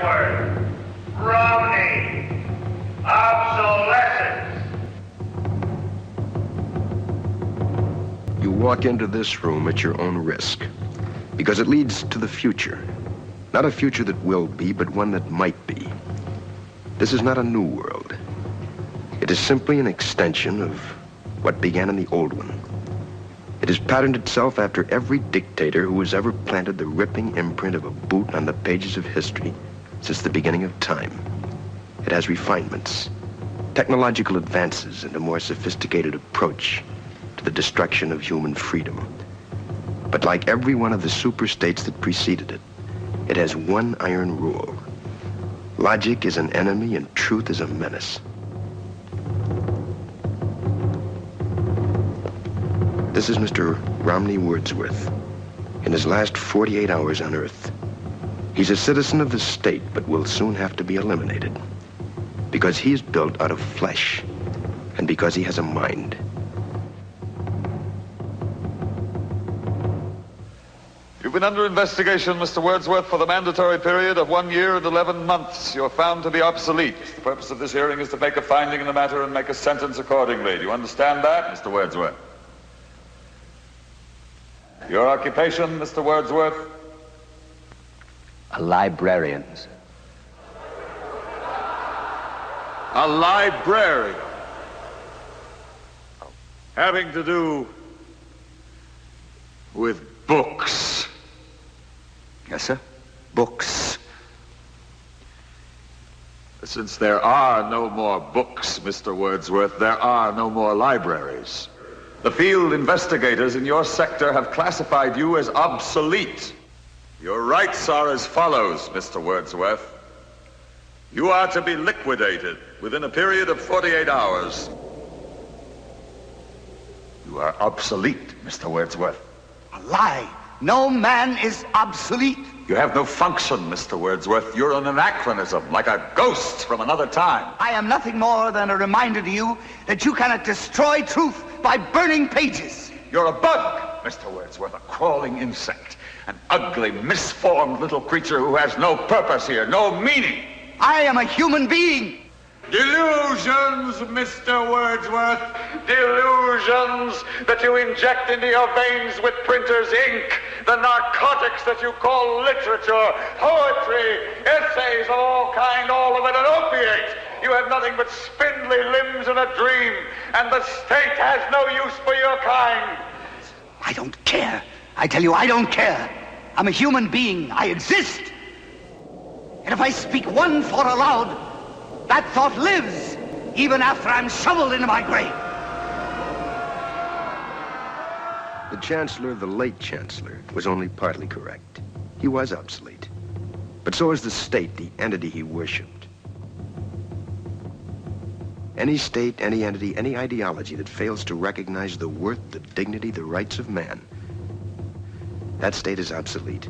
Wordsworth, Romney, obsolescence. You walk into this room at your own risk, because it leads to the future. Not a future that will be, but one that might be. This is not a new world. It is simply an extension of what began in the old one. It has patterned itself after every dictator who has ever planted the ripping imprint of a boot on the pages of history since the beginning of time. It has refinements, technological advances, and a more sophisticated approach to the destruction of human freedom. But like every one of the super-states that preceded it, it has one iron rule. Logic is an enemy and truth is a menace. This is Mr. Romney Wordsworth in his last 48 hours on Earth. He's a citizen of the state, but will soon have to be eliminated because he is built out of flesh and because he has a mind. You've been under investigation, Mr. Wordsworth, for the mandatory period of 1 year and 11 months. You're found to be obsolete. The purpose of this hearing is to make a finding in the matter and make a sentence accordingly. Do you understand that, Mr. Wordsworth? Your occupation, Mr. Wordsworth? A librarian, sir. A librarian. Having to do with books. Yes, sir. Books. Since there are no more books, Mr. Wordsworth, there are no more libraries. The field investigators in your sector have classified you as obsolete. Your rights are as follows, Mr. Wordsworth. You are to be liquidated within a period of 48 hours. You are obsolete, Mr. Wordsworth. A lie. No man is obsolete. You have no function, Mr. Wordsworth. You're an anachronism, like a ghost from another time. I am nothing more than a reminder to you that you cannot destroy truth by burning pages. You're a bug, Mr. Wordsworth, a crawling insect, an ugly, misformed little creature who has no purpose here, no meaning. I am a human being. Delusions, Mr. Wordsworth. Delusions that you inject into your veins with printer's ink. The narcotics that you call literature, poetry, essays of all kind, all of it an opiate. You have nothing but spindly limbs and a dream, and the state has no use for your kind. I don't care. I tell you, I don't care. I'm a human being. I exist. And if I speak one thought aloud, that thought lives, even after I'm shoveled into my grave. The Chancellor, the late Chancellor, was only partly correct. He was obsolete. But so is the state, the entity he worshipped. Any state, any entity, any ideology that fails to recognize the worth, the dignity, the rights of man, that state is obsolete.